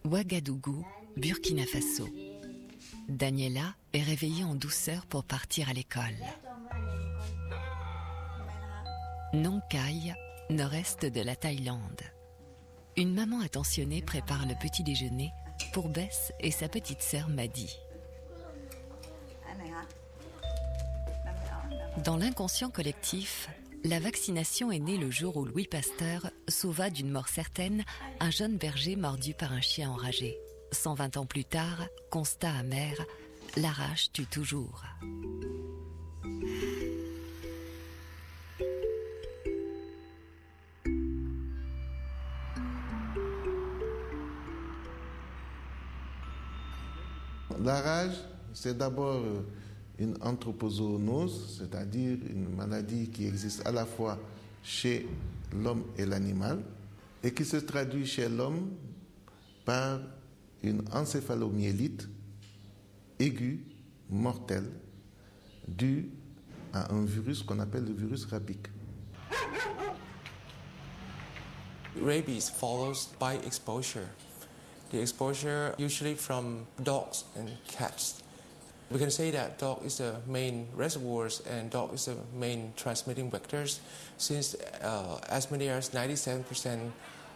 Ouagadougou, Burkina Faso. Daniela est réveillée en douceur pour partir à l'école. Nong Khai, nord-est de la Thaïlande. Une maman attentionnée prépare le petit déjeuner pour Bess et sa petite sœur Madi. Dans l'inconscient collectif, la vaccination est née le jour où Louis Pasteur sauva d'une mort certaine un jeune berger mordu par un chien enragé. 120 ans plus tard, constat amer, la rage tue toujours. La rage, c'est d'abord une anthropozoonose, c'est-à-dire une maladie qui existe à la fois chez l'homme et l'animal et qui se traduit chez l'homme par une encéphalomyélite aiguë, mortelle, due à un virus qu'on appelle le virus rabique. Rabies follows by exposure. The exposure usually from dogs and cats. We can say that dog is the main reservoirs and dog is the main transmitting vectors since as many as 97%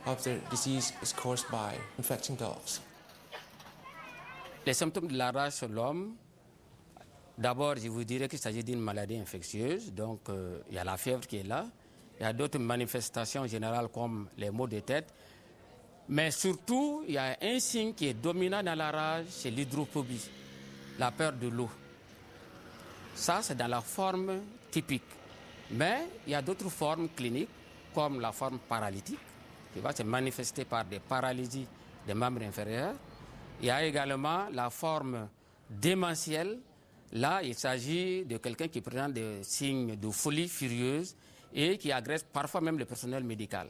of the disease is caused by infecting dogs. Les symptômes de la rage sur l'homme, d'abord je vous dirais qu'il s'agit d'une maladie infectieuse, donc il y a la fièvre qui est là, il y a d'autres manifestations générales comme les maux de tête, mais surtout il y a un signe qui est dominant dans la rage, c'est l'hydrophobie, la peur de l'eau. Ça c'est dans la forme typique, mais il y a d'autres formes cliniques comme la forme paralytique qui va se manifester par des paralysies des membres inférieurs. Il y a également la forme démentielle. Là, il s'agit de quelqu'un qui présente des signes de folie furieuse et qui agresse parfois même le personnel médical.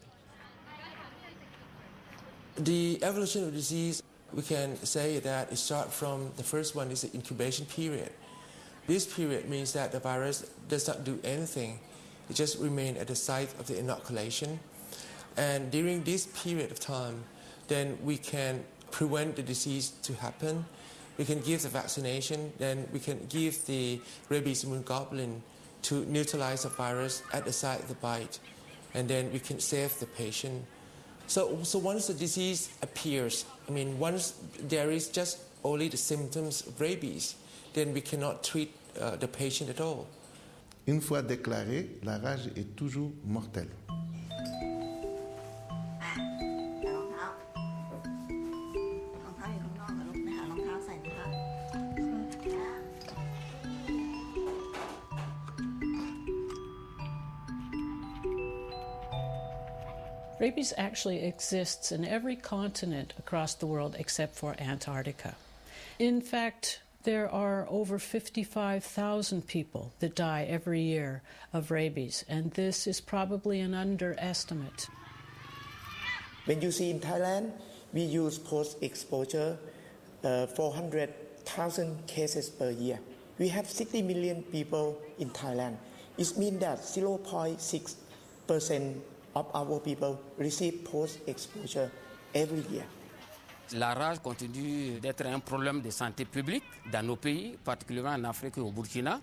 The evolution of disease, we can say that it starts from the first one is the incubation period. This period means that the virus does not do anything. It just remains at the site of the inoculation. And during this period of time, then we can prevent the disease to happen. We can give the vaccination, then we can give the rabies immunoglobulin to neutralize the virus at the site of the bite, and then we can save the patient. So once the disease appears, once there is just only the symptoms of rabies, then we cannot treat the patient at all. Une fois déclarée, la rage est toujours mortelle. Rabies actually exists in every continent across the world except for Antarctica. In fact, there are over 55,000 people that die every year of rabies, and this is probably an underestimate. When you see in Thailand, we use post-exposure 400,000 cases per year. We have 60 million people in Thailand. It means that 0.6% of our people receive post-exposure every year. La rage continue d'être un problème de santé publique dans nos pays, particulièrement en Afrique et au Burkina,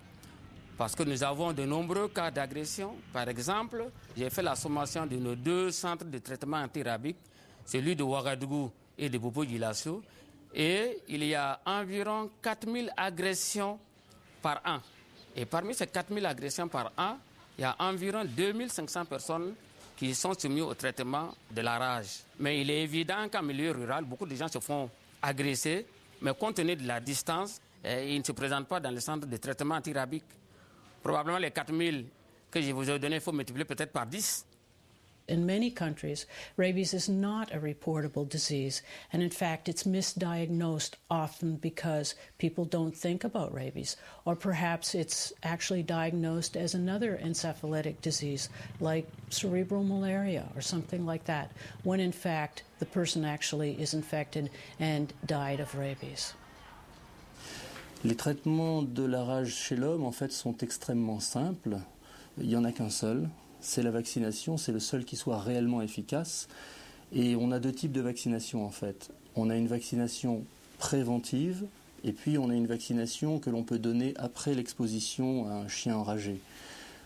parce que nous avons de nombreux cas d'agression. Par exemple, j'ai fait la sommation de nos 2 centres de traitement antirabique, celui de Ouagadougou et de Bobo-Dioulasso, et il y a environ 4000 agressions par an. Et parmi ces 4000 agressions par an, il y a environ 2500 personnes qui sont soumis au traitement de la rage. Mais il est évident qu'en milieu rural, beaucoup de gens se font agresser, mais compte tenu de la distance, ils ne se présentent pas dans le centre de traitement antirabique. Probablement les 4000 que je vous ai donnés, il faut multiplier peut-être par 10. In many countries, rabies is not a reportable disease, and in fact it's misdiagnosed often because people don't think about rabies, or perhaps it's actually diagnosed as another encephalitic disease like cerebral malaria or something like that, when in fact the person actually is infected and died of rabies. Les traitements de la rage chez l'homme en fait sont extrêmement simples, il n'y en a qu'un seul. C'est la vaccination, c'est le seul qui soit réellement efficace. Et on a deux types de vaccination en fait. On a une vaccination préventive et puis on a une vaccination que l'on peut donner après l'exposition à un chien enragé.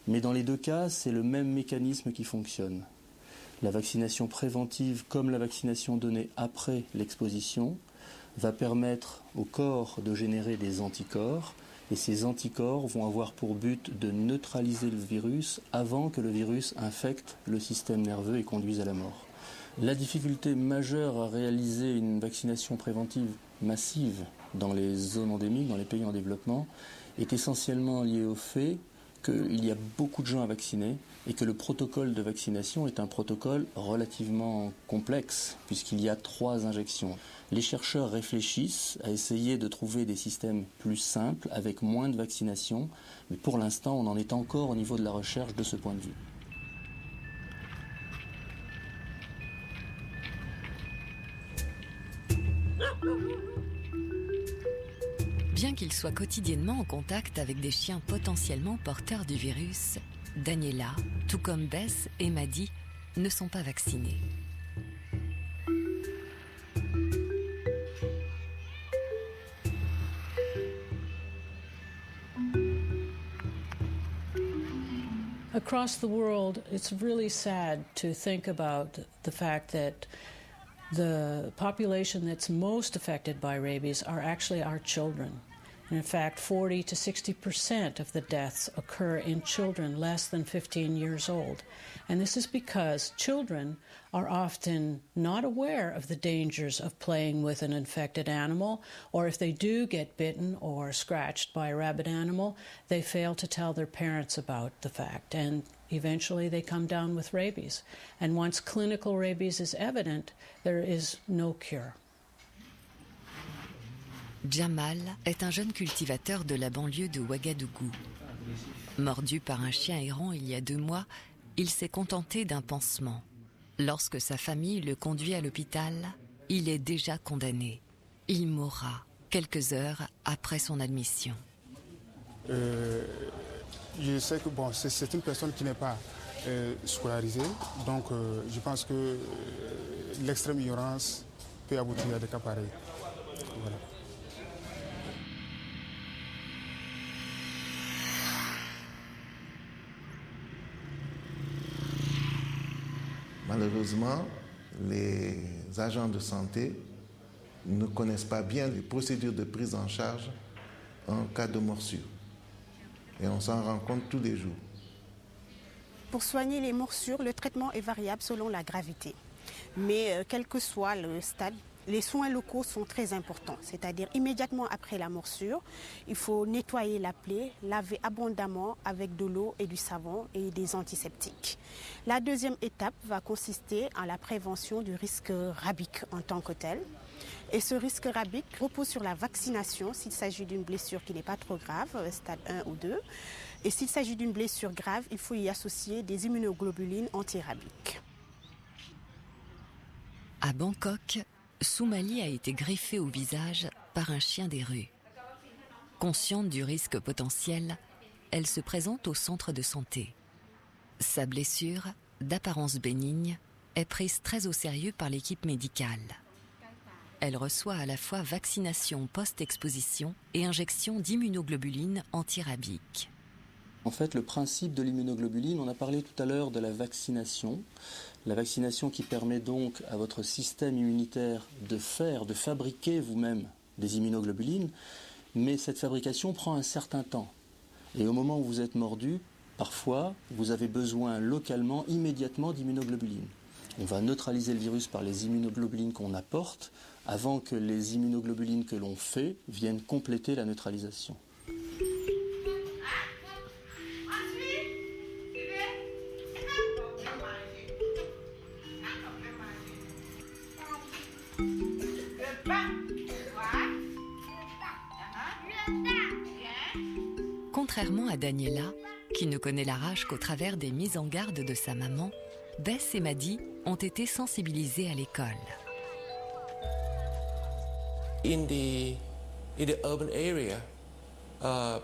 Mais dans les deux cas, c'est le même mécanisme qui fonctionne. La vaccination préventive, comme la vaccination donnée après l'exposition, va permettre au corps de générer des anticorps et ces anticorps vont avoir pour but de neutraliser le virus avant que le virus infecte le système nerveux et conduise à la mort. La difficulté majeure à réaliser une vaccination préventive massive dans les zones endémiques, dans les pays en développement, est essentiellement liée au fait qu'il y a beaucoup de gens à vacciner et que le protocole de vaccination est un protocole relativement complexe puisqu'il y a 3 injections. Les chercheurs réfléchissent à essayer de trouver des systèmes plus simples avec moins de vaccination, mais pour l'instant on en est encore au niveau de la recherche de ce point de vue. Bien qu'il soit quotidiennement en contact avec des chiens potentiellement porteurs du virus, Daniela, tout comme Bess et Maddy, ne sont pas vaccinés. Across the world, it's really sad to think about the fact that the population that's most affected by rabies are actually our children. And in fact, 40 to 60% of the deaths occur in children less than 15 years old. And this is because children are often not aware of the dangers of playing with an infected animal, or if they do get bitten or scratched by a rabid animal, they fail to tell their parents about the fact. And eventually they come down with rabies. And once clinical rabies is evident, there is no cure. Jamal est un jeune cultivateur de la banlieue de Ouagadougou. Mordu par un chien errant il y a 2 mois, il s'est contenté d'un pansement. Lorsque sa famille le conduit à l'hôpital, il est déjà condamné. Il mourra quelques heures après son admission. Je sais que c'est une personne qui n'est pas scolarisée, donc je pense que l'extrême ignorance peut aboutir à des cas pareils. Voilà. Malheureusement, les agents de santé ne connaissent pas bien les procédures de prise en charge en cas de morsure. Et on s'en rend compte tous les jours. Pour soigner les morsures, le traitement est variable selon la gravité. Mais quel que soit le stade, les soins locaux sont très importants. C'est-à-dire immédiatement après la morsure, il faut nettoyer la plaie, laver abondamment avec de l'eau et du savon et des antiseptiques. La deuxième étape va consister en la prévention du risque rabique en tant que tel. Et ce risque rabique repose sur la vaccination s'il s'agit d'une blessure qui n'est pas trop grave, stade 1 ou 2. Et s'il s'agit d'une blessure grave, il faut y associer des immunoglobulines antirabiques. À Bangkok, Soumali a été griffée au visage par un chien des rues. Consciente du risque potentiel, elle se présente au centre de santé. Sa blessure, d'apparence bénigne, est prise très au sérieux par l'équipe médicale. Elle reçoit à la fois vaccination post-exposition et injection d'immunoglobulines antirabiques. En fait, le principe de l'immunoglobuline, on a parlé tout à l'heure de la vaccination qui permet donc à votre système immunitaire de fabriquer vous-même des immunoglobulines, mais cette fabrication prend un certain temps. Et au moment où vous êtes mordu, parfois, vous avez besoin localement, immédiatement d'immunoglobulines. On va neutraliser le virus par les immunoglobulines qu'on apporte avant que les immunoglobulines que l'on fait viennent compléter la neutralisation. Contrairement à Daniela, qui ne connaît la rage qu'au travers des mises en garde de sa maman, Bess et Maddy ont été sensibilisés à l'école. In the urban area,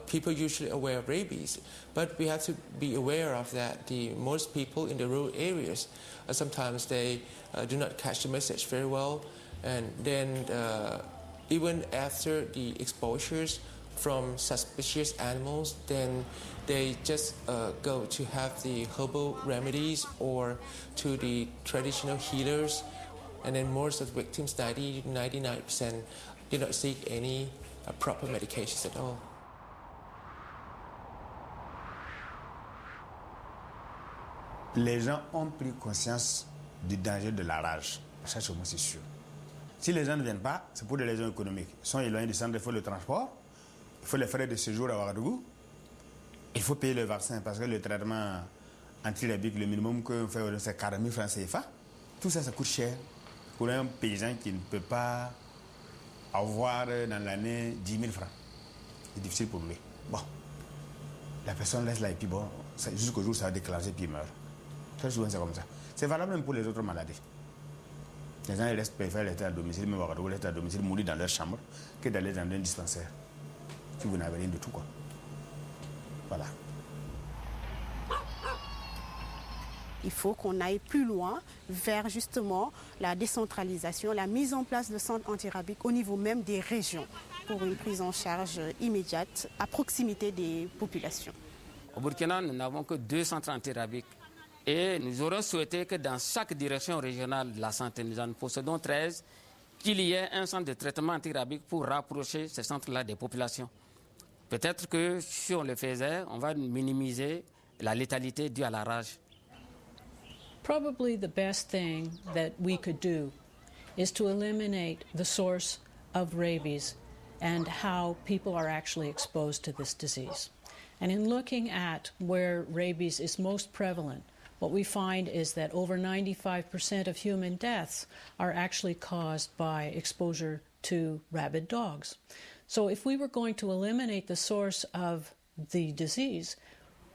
people usually aware of rabies. But we have to be aware of that. Most people in the rural areas, sometimes they do not catch the message very well. And then even after the exposures from suspicious animals, then they just go to have the herbal remedies or to the traditional healers. And then most of the victims, 99%, do not seek any proper medications at all. Les gens ont pris conscience du danger de la rage. Ça, c'est sûr. Si les gens ne viennent pas, c'est pour des raisons économiques. Ils sont éloignés du centre, il faut le transport, il faut les frais de séjour à Ouagadougou, il faut payer le vaccin parce que le traitement antirabique, le minimum qu'on fait, c'est 40 000 francs CFA. Tout ça, ça coûte cher pour un paysan qui ne peut pas avoir dans l'année 10 000 francs. C'est difficile pour lui. Bon, la personne laisse là et puis bon, jusqu'au jour où ça va déclencher puis il meurt. Très souvent, c'est comme ça. C'est valable même pour les autres maladies. Les gens préfèrent rester à domicile, même rester à domicile, mourir dans leur chambre, que d'aller dans un dispensaire. Si vous n'avez rien de tout, quoi. Voilà. Il faut qu'on aille plus loin vers justement la décentralisation, la mise en place de centres antirabiques au niveau même des régions pour une prise en charge immédiate à proximité des populations. Au Burkina, nous n'avons que 2 centres antirabiques. Et nous aurions souhaité que dans chaque direction régionale de la santé, nous en possédons 13, qu'il y ait un centre de traitement antirabique pour rapprocher ces centres-là des populations. Peut-être que si on le faisait, on va minimiser la létalité due à la rage. Probably the best thing that we could do is to eliminate the source of rabies and how people are actually exposed to this disease. And in looking at where rabies is most prevalent, what we find is that over 95% of human deaths are actually caused by exposure to rabid dogs. So if we were going to eliminate the source of the disease,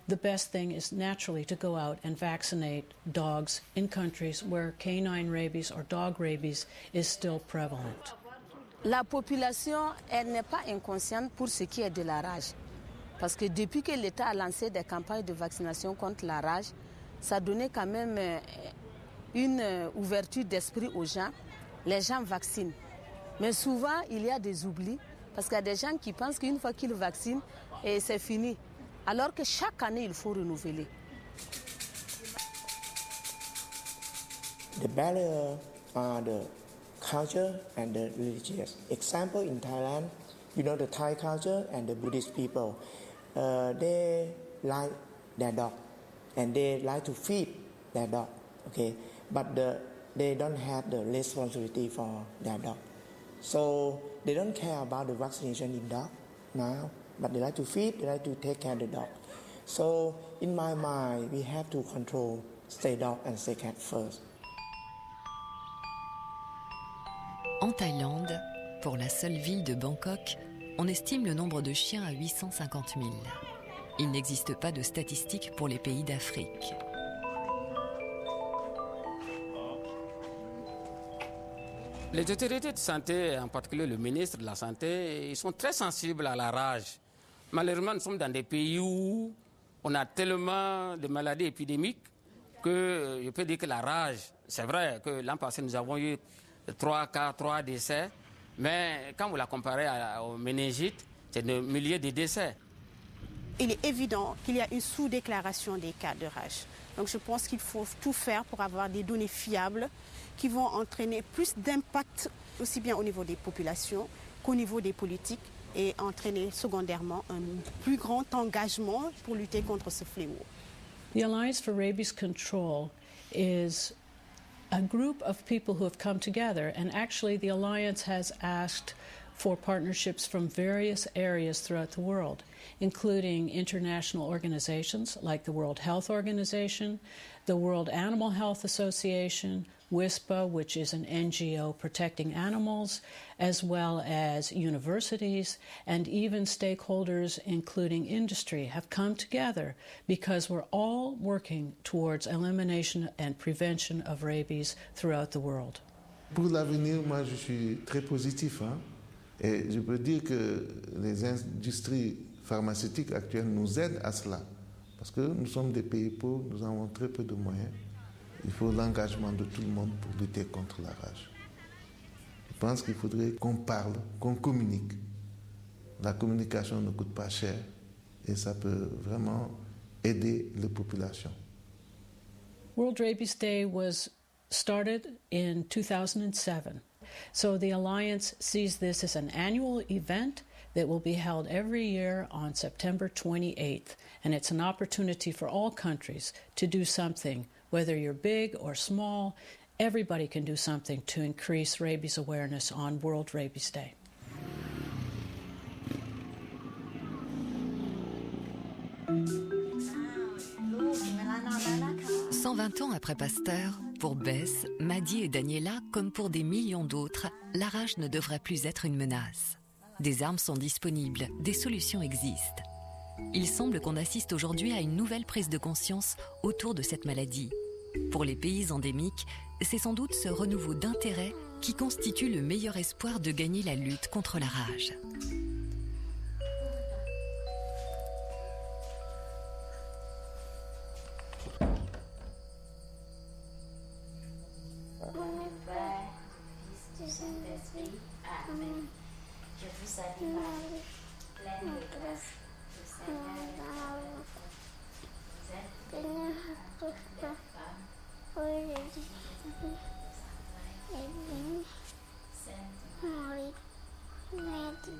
the best thing is naturally to go out and vaccinate dogs in countries where canine rabies or dog rabies is still prevalent. La population, elle n'est pas inconsciente pour ce qui est de la rage. Parce que depuis que l'État a lancé des campagnes de vaccination contre la rage, ça donnait quand même une ouverture d'esprit aux gens. Les gens vaccinent. Mais souvent, il y a des oublis, parce qu'il y a des gens qui pensent qu'une fois qu'ils vaccinent, c'est fini. Alors que chaque année, il faut renouveler. The barrier are the culture and the religious. Example in Thailand, you know the Thai culture and the Buddhist people, they like their dog and they like to feed their dog, okay? But they don't have the responsibility for their dog. So they don't care about the vaccination in dog now, but they like to feed, they like to take care of the dog. So in my mind, we have to control stray dog and stray cat first. En Thaïlande, pour la seule ville de Bangkok, on estime le nombre de chiens à 850 000. Il n'existe pas de statistiques pour les pays d'Afrique. Les autorités de santé, en particulier le ministre de la Santé, ils sont très sensibles à la rage. Malheureusement, nous sommes dans des pays où on a tellement de maladies épidémiques que je peux dire que la rage, c'est vrai que l'an passé, nous avons eu 3 cas, 3 décès, mais quand vous la comparez au méningite, c'est des milliers de décès. Il est évident qu'il y a une sous-déclaration des cas de rage. Donc je pense qu'il faut tout faire pour avoir des données fiables qui vont entraîner plus d'impact aussi bien au niveau des populations qu'au niveau des politiques et entraîner secondairement un plus grand engagement pour lutter contre ce fléau. The Alliance for Rabies Control is a group of people who have come together, and actually the Alliance has asked for partnerships from various areas throughout the world, including international organizations like the World Health Organization, the World Animal Health Association, WISPA, which is an NGO protecting animals, as well as universities, and even stakeholders, including industry, have come together because we're all working towards elimination and prevention of rabies throughout the world. Pour l'avenir, moi je suis très positif. Et je peux dire que les industries pharmaceutiques actuelles nous aident à cela. Parce que nous sommes des pays pauvres, nous avons très peu de moyens. Il faut l'engagement de tout le monde pour lutter contre la rage. Je pense qu'il faudrait qu'on parle, qu'on communique. La communication ne coûte pas cher et ça peut vraiment aider les populations. World Rabies Day was started in 2007. So the Alliance sees this as an annual event that will be held every year on September 28th. And it's an opportunity for all countries to do something, whether you're big or small, everybody can do something to increase rabies awareness on World Rabies Day. « 120 ans après Pasteur, pour Bess, Maddy et Daniela, comme pour des millions d'autres, la rage ne devrait plus être une menace. Des armes sont disponibles, des solutions existent. Il semble qu'on assiste aujourd'hui à une nouvelle prise de conscience autour de cette maladie. Pour les pays endémiques, c'est sans doute ce renouveau d'intérêt qui constitue le meilleur espoir de gagner la lutte contre la rage. Je vous salue Marie, pleine de grâce, le Seigneur est avec vous. Vous êtes bénie entre toutes les femmes, et bénie Sainte Marie, Mère de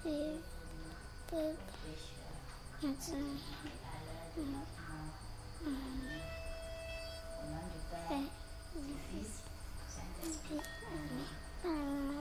Dieu, peuple pécheur, maintenant et à l'heure de notre mort. Amen. Au nom du Père, du Fils, du Saint-Esprit. Amen.